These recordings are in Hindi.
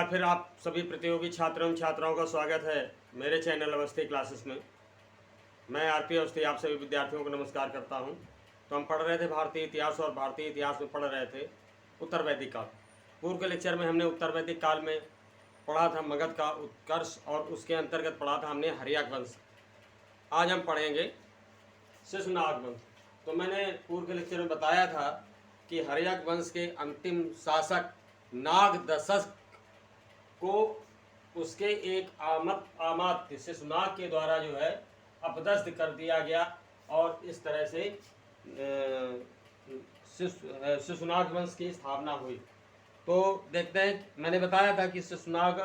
बार फिर आप सभी प्रतियोगी छात्रों एवं छात्राओं का स्वागत है मेरे चैनल अवस्थी क्लासेस में। मैं आरपी अवस्थी आप सभी विद्यार्थियों को नमस्कार करता हूं। तो हम पढ़ रहे थे भारतीय इतिहास और भारतीय इतिहास में पढ़ रहे थे उत्तर वैदिक काल। पूर्व के लेक्चर में हमने उत्तर वैदिक काल में पढ़ा था मगध का उत्कर्ष और उसके अंतर्गत पढ़ा था हमने हर्यक वंश। आज हम पढ़ेंगे शिशुनाग वंश। तो मैंने पूर्व के लेक्चर में बताया था कि हर्यक वंश के अंतिम शासक नागदशक को उसके एक आमात्य शिशुनाग के द्वारा जो है अपदस्थ कर दिया गया और इस तरह से शिशुनाग वंश की स्थापना हुई। तो देखते हैं, मैंने बताया था कि शिशुनाग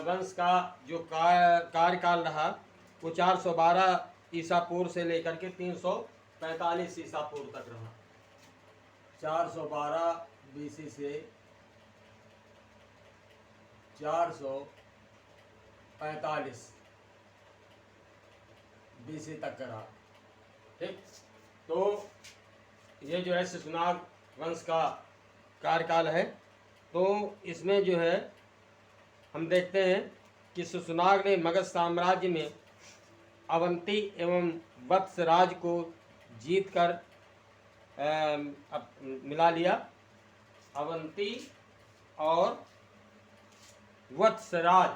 वंश का जो कार्यकाल रहा वो 412 ईसा पूर्व से लेकर के 345 ईसा पूर्व तक रहा। 412 बीसी से 445 बीसी तक रहा। ठीक, तो ये जो है शिशुनाग वंश का कार्यकाल है। तो इसमें जो है हम देखते हैं कि शिशुनाग ने मगध साम्राज्य में अवंती एवं वत्सराज को जीत कर मिला लिया। अवंती और वत्सराज,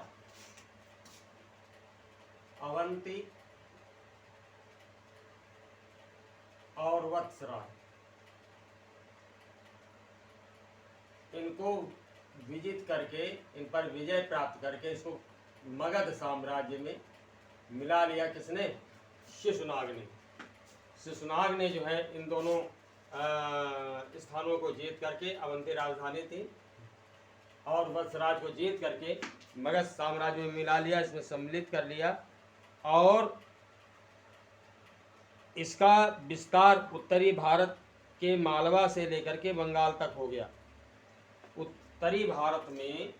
अवंती और वत्सराज, इनको विजित करके, इन पर विजय प्राप्त करके इसको मगध साम्राज्य में मिला लिया। किसने? शिशुनाग ने। शिशुनाग ने जो है इन दोनों स्थानों को जीत करके, अवंती राजधानी थी, और वत्सराज को जीत करके मगध साम्राज्य में मिला लिया, इसमें सम्मिलित कर लिया। और इसका विस्तार उत्तरी भारत के मालवा से लेकर के बंगाल तक हो गया। उत्तरी भारत में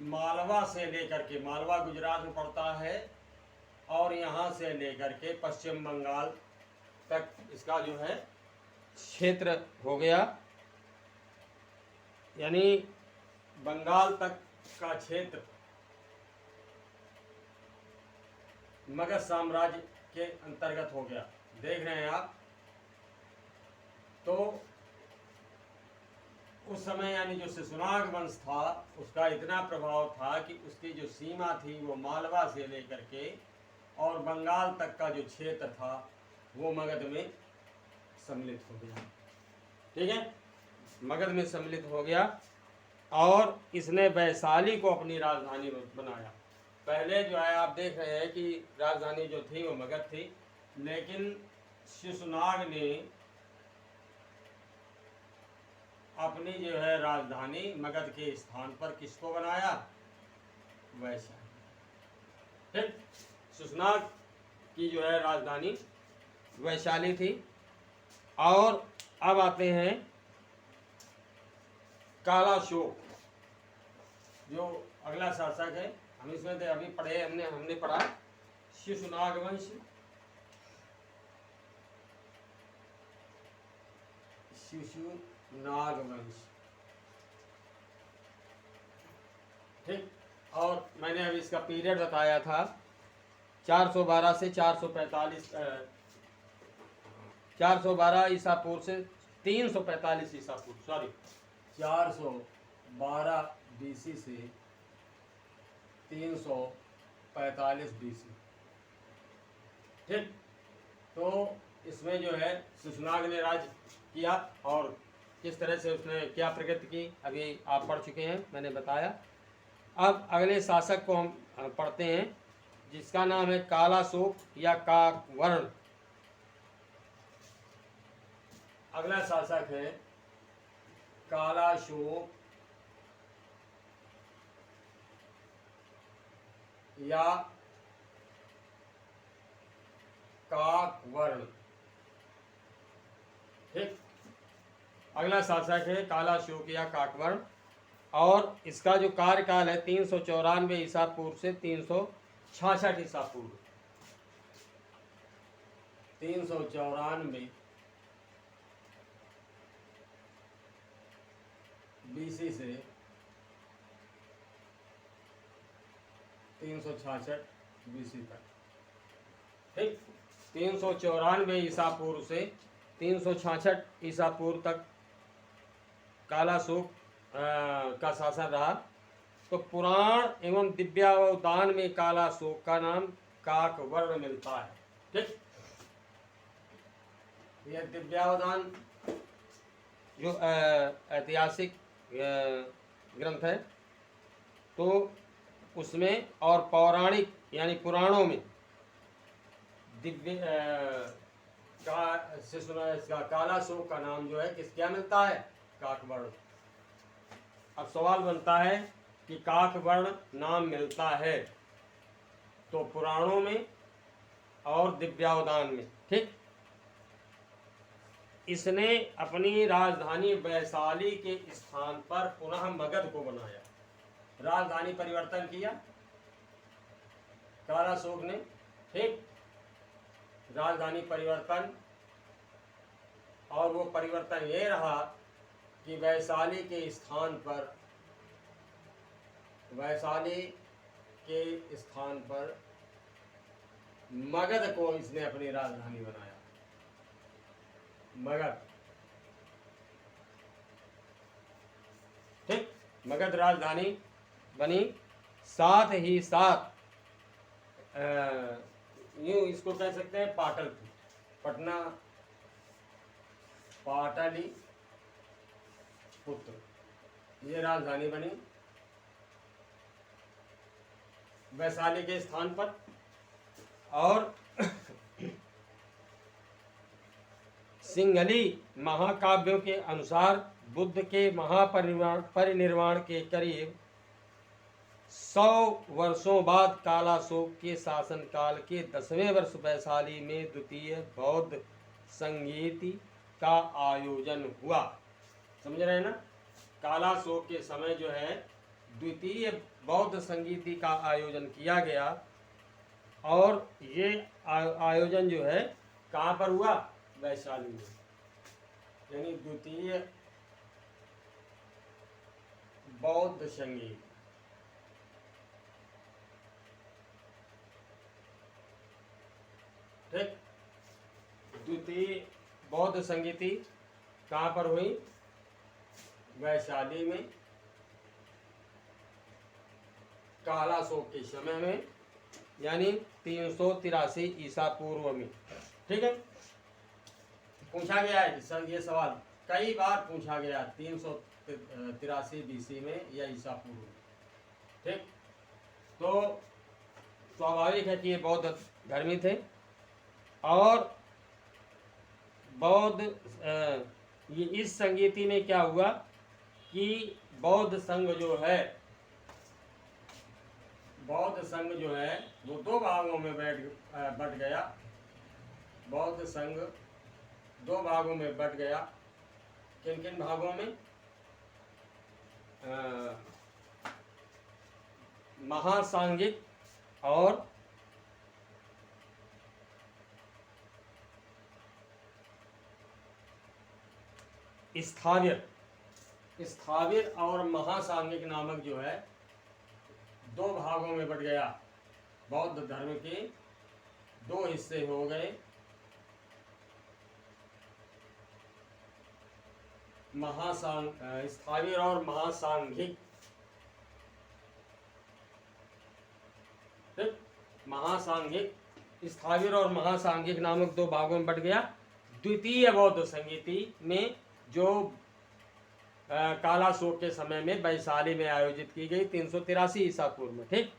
मालवा से लेकर के, मालवा गुजरात में पड़ता है, और यहाँ से लेकर के पश्चिम बंगाल तक इसका जो है क्षेत्र हो गया। यानी बंगाल तक का क्षेत्र मगध साम्राज्य के अंतर्गत हो गया। देख रहे हैं आप। तो उस समय यानी जो शिशुनाग वंश था उसका इतना प्रभाव था कि उसकी जो सीमा थी वो मालवा से लेकर के और बंगाल तक का जो क्षेत्र था वो मगध में सम्मिलित हो गया। ठीक है, मगध में सम्मिलित हो गया। और इसने वैशाली को अपनी राजधानी बनाया। पहले जो है आप देख रहे हैं कि राजधानी जो थी वो मगध थी, लेकिन शिशुनाग ने अपनी जो है राजधानी मगध के स्थान पर किसको बनाया? वैशाली। ठीक, शिशुनाग की जो है राजधानी वैशाली थी। और अब आते हैं कालाशोक, जो अगला शासक है। हम इसमें तो अभी पढ़े, हमने पढ़ा शिशुनाग वंश, शिशुनाग वंश। ठीक, और मैंने अभी इसका पीरियड बताया था 412 से 445, 412 ईसा पूर्व से 345 ईसा पूर्व, सॉरी 412 बीसी से 345 बीसी। ठीक, तो इसमें जो है शिशुनाग ने राज किया और किस तरह से उसने क्या प्रगति की अभी आप पढ़ चुके हैं, मैंने बताया। अब अगले शासक को हम पढ़ते हैं, जिसका नाम है कालाशोक या काकवर्ण। अगला शासक है कालाशोक या काकवर्ण। ठीक, अगला शासक है कालाशोक या काकवर्ण, और इसका जो कार्यकाल है 394 ईसा पूर्व से 366 ईसा पूर्व। 394 बीसी से 366 BC तक। ठीक, 394 ईसा पूर्व से 366 ईसा पूर्व तक कालाशोक का शासन रहा। तो पुराण एवं दिव्यावदान में कालाशोक का नाम काकवर्ण मिलता है। ठीक, यह दिव्यावदान जो ऐतिहासिक ग्रंथ है, तो उसमें और पौराणिक यानी पुराणों में दिव्य इसका कालाशोक का नाम जो है किस क्या मिलता है? काकवर्ण। अब सवाल बनता है कि काकवर्ण नाम मिलता है तो पुराणों में और दिव्यावदान में। ठीक, इसने अपनी राजधानी वैशाली के स्थान पर पुनः मगध को बनाया। राजधानी परिवर्तन किया कालाशोक ने। ठीक, राजधानी परिवर्तन, और वो परिवर्तन ये रहा कि वैशाली के स्थान पर मगध को इसने अपनी राजधानी बनाया। मगध, ठीक, मगध राजधानी बनी। साथ ही साथ यूं इसको कह सकते हैं पाटलिपुत्र, पटना पाटलिपुत्र, ये राजधानी बनी वैशाली के स्थान पर। और सिंहली महाकाव्यों के अनुसार बुद्ध के महापरिनिर्वाण के करीब 100 वर्षों बाद कालाशोक के शासनकाल के 10वें वर्ष वैशाली में द्वितीय बौद्ध संगीति का आयोजन हुआ। समझ रहे हैं ना? कालाशोक के समय जो है द्वितीय बौद्ध संगीति का आयोजन किया गया, और ये आयोजन जो है कहाँ पर हुआ? वैशाली में, यानी द्वितीय बौद्ध संगीत। ठीक, द्वितीय बौद्ध संगीति कहाँ पर हुई? वैशाली में, कालाशोक के समय में, यानी 383 ईसा पूर्व में। ठीक है, पूछा गया है सर, ये सवाल कई बार पूछा गया, 383 BC में या ईसा पूर्व में। ठीक, तो स्वाभाविक है कि ये बौद्ध धर्मी थे, और बौद्ध ये इस संगीति में क्या हुआ कि बौद्ध संघ जो है वो दो भागों में बट गया। बौद्ध संघ दो भागों में बट गया। किन किन भागों में? महासांघिक और स्थाविर और महासांघिक नामक जो है दो भागों में बट गया। बौद्ध धर्म के दो हिस्से हो गए, स्थाविर और महासांघिक। ठीक, महासांघिक, स्थाविर और महासांघिक नामक दो भागों में बट गया। द्वितीय बौद्ध संगीति में जो कालाशोक के समय में वैशाली में आयोजित की गई 383 ईसा पूर्व में। ठीक,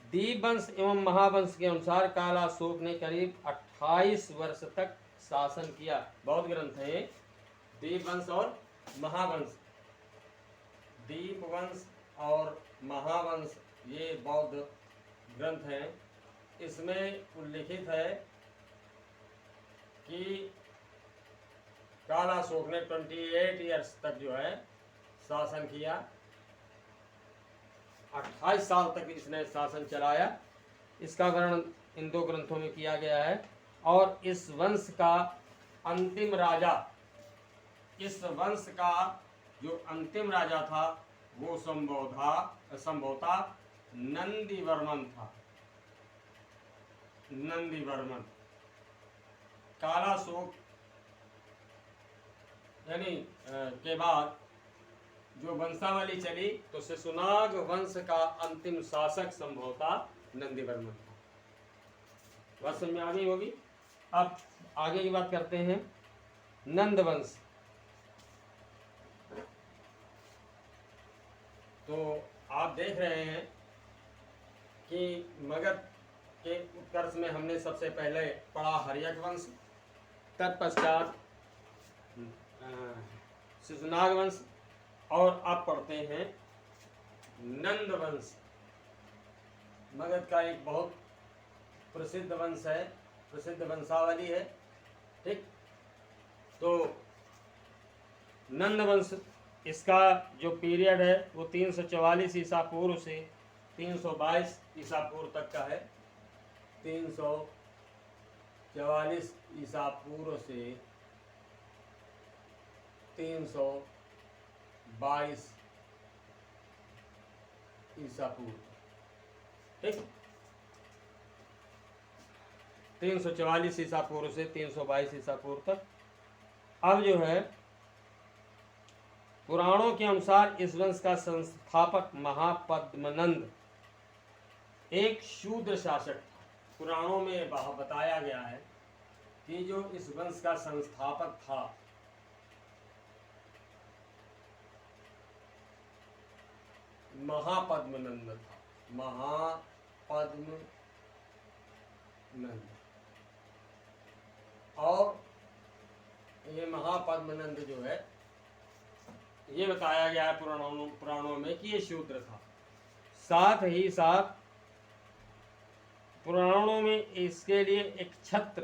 दीपवंश एवं महावंश के अनुसार कालाशोक ने करीब 28 वर्ष तक शासन किया। बौद्ध ग्रंथ है दीपवंश और महावंश। दीपवंश और महावंश ये बौद्ध ग्रंथ हैं। इसमें उल्लिखित है कि कालाशोक ने 28 ईयर्स तक जो है शासन किया। 28 साल तक इसने शासन चलाया। इसका वर्णन इन दो ग्रंथों में किया गया है। और इस वंश का अंतिम राजा, इस वंश का जो अंतिम राजा था वो संभवतः नंदीवर्मन था। नंदीवर्मन कालाशोक यानी के बाद जो वंशावली चली तो शिशुनाग वंश का अंतिम शासक संभवतः नंदीवर्मन था। बात समझ में आ गई होगी। अब आगे की बात करते हैं। नंद वंश, तो आप देख रहे हैं कि मगध के उत्कर्ष में हमने सबसे पहले पढ़ा हर्यक वंश, तत्पश्चात शिशुनाग वंश, और अब पढ़ते हैं नंद वंश। मगध का एक बहुत प्रसिद्ध वंश है, प्रसिद्ध वंशावली है। ठीक, तो नंद वंश, इसका जो पीरियड है वो 344 ईसा पूर्व से 322 ईसा पूर्व तक का है। 344 ईसा पूर्व से 322 ईसा पूर्व। ठीक, 344 ईसा पूर्व से 322 ईसा पूर्व तक। अब जो है पुराणों के अनुसार इस वंश का संस्थापक महापद्मनंद एक शूद्र शासक था। पुराणों में बताया गया है कि जो इस वंश का संस्थापक था महापद्मनंद था। महापद्मनंद, और ये महापद्मनंद जो है ये बताया गया है पुराणों में कि ये शूद्र था। साथ ही साथ पुराणों में इसके लिए एक छत्र,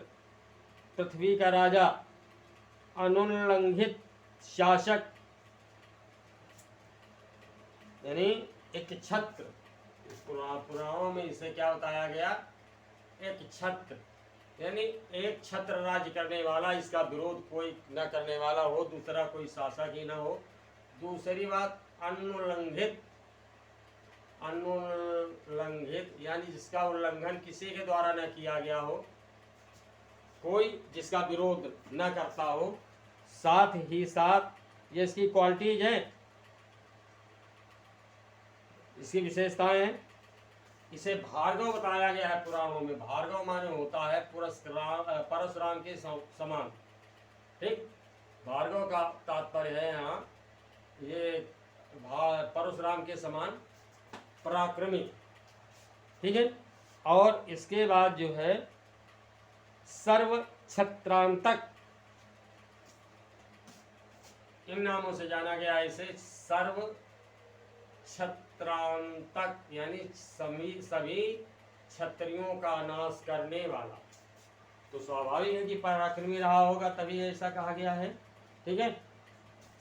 पृथ्वी का राजा, अनुल्लंघित शासक, यानी एक छत्र, पुराणों में इसे क्या बताया गया, एक छत्र, यानी एक छत्र राज्य करने वाला, इसका विरोध कोई न करने वाला हो, दूसरा कोई शासक ही न हो। दूसरी बात अनुल्लंघित, अनुल्लंघित यानी जिसका उल्लंघन किसी के द्वारा न किया गया हो, कोई जिसका विरोध न करता हो। साथ ही साथ ये इसकी क्वालिटीज हैं, इसकी विशेषताएं हैं। इसे भार्गव बताया गया है पुराणों में। भार्गव माने होता है परशुराम के समान। ठीक, भार्गव का तात्पर्य है यहाँ ये परशुराम के समान पराक्रमी। ठीक है, और इसके बाद जो है सर्व छत्रांतक, इन नामों से जाना गया है इसे। सर्व छत्रांतक यानी सभी क्षत्रियों का नाश करने वाला। तो स्वाभाविक है कि पराक्रमी रहा होगा, तभी ऐसा कहा गया है। ठीक है,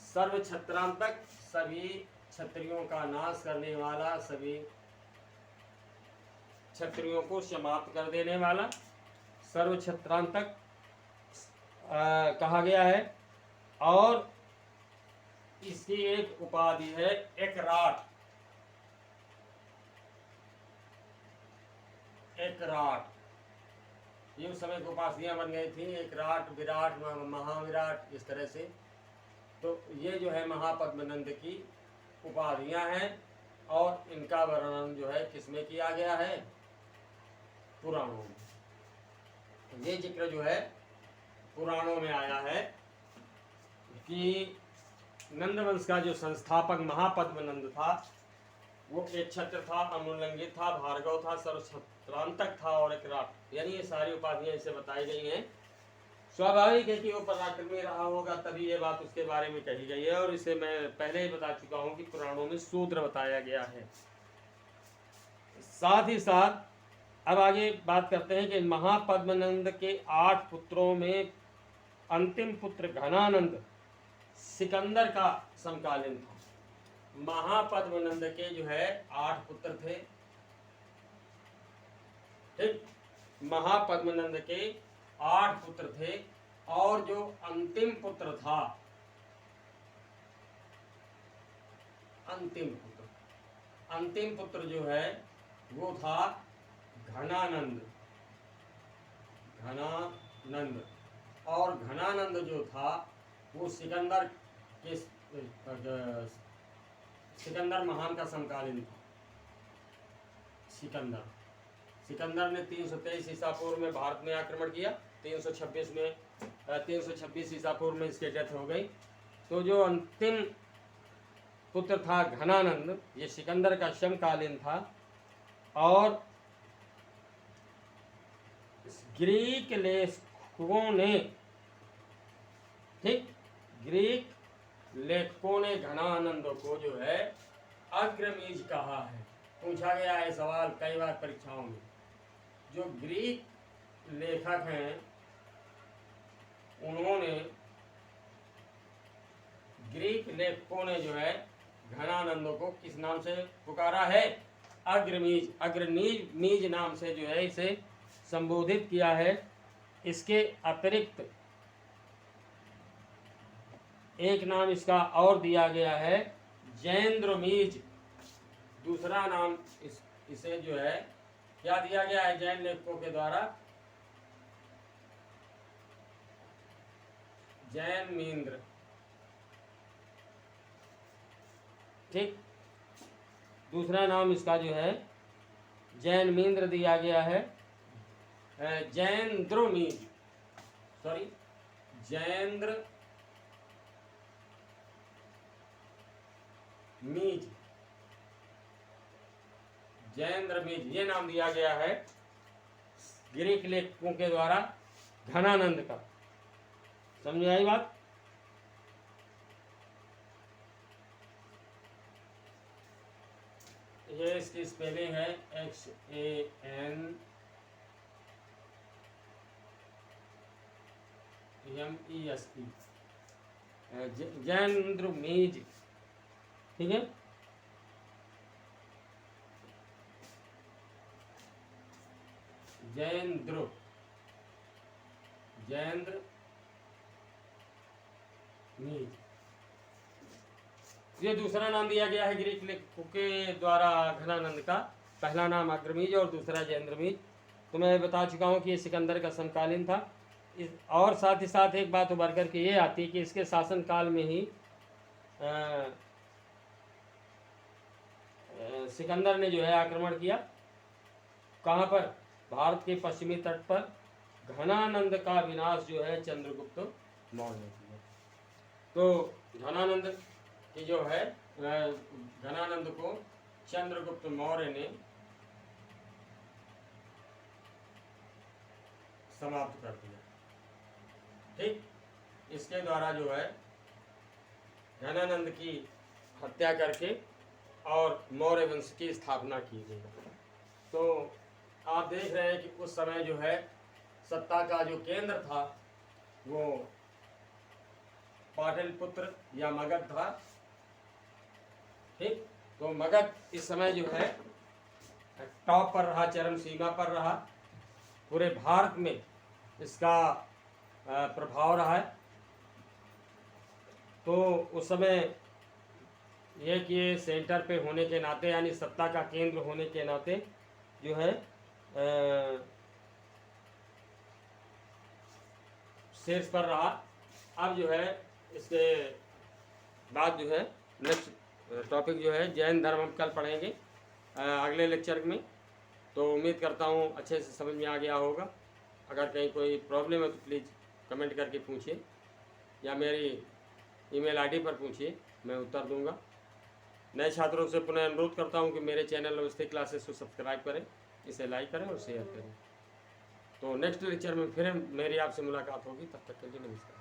सर्व छत्रांतक, सभी क्षत्रियों का नाश करने वाला, सभी क्षत्रियों को समाप्त कर देने वाला, सर्व छत्रांतक कहा गया है। और इसकी एक उपाधि है एकराट। एकराट, ये उस समय उपाधियां बन गई थी, एकराट, विराट, महाविराट, इस तरह से। तो ये जो है महापद्मनंद की उपाधियां हैं, और इनका वर्णन जो है किसमें किया गया है, पुराणों में। ये जिक्र जो है पुराणों में आया है कि नंदवंश का जो संस्थापक महापद्मनंद था वो एक छत्र था, अनुल्लंघित था, भार्गव था, सर्वछत्रांतक था और एक राट, यानी ये सारी उपाधियां इसे बताई गई हैं। स्वाभाविक है कि वो पराक्रमी रहा होगा, तभी ये बात उसके बारे में कही गई है। और इसे मैं पहले ही बता चुका हूं कि पुराणों में शूद्र बताया गया है। साथ ही साथ अब आगे बात करते हैं कि महापद्मनंद के 8 पुत्रों में अंतिम पुत्र घनानंद सिकंदर का समकालीन था। महापद्मनंद के जो है 8 पुत्र थे। ठीक, महापद्मनंद के 8 पुत्र थे, और जो अंतिम पुत्र था, अंतिम पुत्र जो है वो था घनानंद। घनानंद, और घनानंद जो था वो सिकंदर के सिकंदर महान का समकालीन था। सिकंदर ने 323 ईसा पूर्व में भारत में आक्रमण किया। 326 ईसा पूर्व में इसकी डेथ हो गई। तो जो अंतिम पुत्र था घनानंद, ये सिकंदर का समकालीन था, और ग्रीक लेखकों ने, ठीक, ग्रीक लेखकों ने घनानंद को जो है अग्रमीज कहा है। पूछा गया है सवाल कई बार परीक्षाओं में। जो ग्रीक लेखक हैं उन्होंने, ग्रीक लेखकों ने जो है घनानंद को किस नाम से पुकारा है? अग्रमीज। अग्रमीज नाम से जो है इसे संबोधित किया है। इसके अतिरिक्त एक नाम इसका और दिया गया है, जैंद्रमीज। दूसरा नाम इसे जो है क्या दिया गया है जैन लेखकों के द्वारा? जैनमींद्र। ठीक, दूसरा नाम इसका जो है जैनमींद्र दिया गया है। जैंद्रमीज, सॉरी, जैंद्रमीज, ये नाम दिया गया है ग्रीक लेखकों के द्वारा घनानंद का। समझ आई बात? ये इसकी स्पेलिंग है XANMEST, जैंद्रमीज। ठीक है, जैंद्रमीज, ये दूसरा नाम दिया गया है ग्रीक लेखकों के द्वारा घनानंद का। पहला नाम अग्रमीज और दूसरा जैंद्रमीज। तो मैं बता चुका हूँ कि ये सिकंदर का समकालीन था। और साथ ही साथ एक बात उभर कर के ये आती है कि इसके शासन काल में ही सिकंदर ने जो है आक्रमण किया। कहाँ पर? भारत के पश्चिमी तट पर। घनानंद का विनाश जो है चंद्रगुप्त मौर्य ने किया। तो घनानंद की जो है, घनानंद को चंद्रगुप्त मौर्य ने समाप्त कर दिया। ठीक, इसके द्वारा जो है घनानंद की हत्या करके और मौर्य वंश की स्थापना की गई। तो आप देख रहे हैं कि उस समय जो है सत्ता का जो केंद्र था वो पाटलिपुत्र या मगध था। ठीक, तो मगध इस समय जो है टॉप पर रहा, चरम सीमा पर रहा। पूरे भारत में इसका प्रभाव रहा है। तो उस समय ये कि ये सेंटर पे होने के नाते, यानी सत्ता का केंद्र होने के नाते जो है शीर्ष पर रहा। अब जो है इसके बाद जो है नेक्स्ट टॉपिक जो है जैन धर्म हम कल पढ़ेंगे अगले लेक्चर में। तो उम्मीद करता हूँ अच्छे से समझ में आ गया होगा। अगर कहीं कोई प्रॉब्लम है तो प्लीज़ कमेंट करके पूछिए या मेरी ईमेल आईडी पर पूछिए, मैं उत्तर दूंगा। नए छात्रों से पुनः अनुरोध करता हूं कि मेरे चैनल अवस्थित क्लासेस को सब्सक्राइब करें, इसे लाइक करें और शेयर करें। तो नेक्स्ट लेक्चर में फिर मेरी आपसे मुलाकात होगी। तब तक के लिए नमस्कार।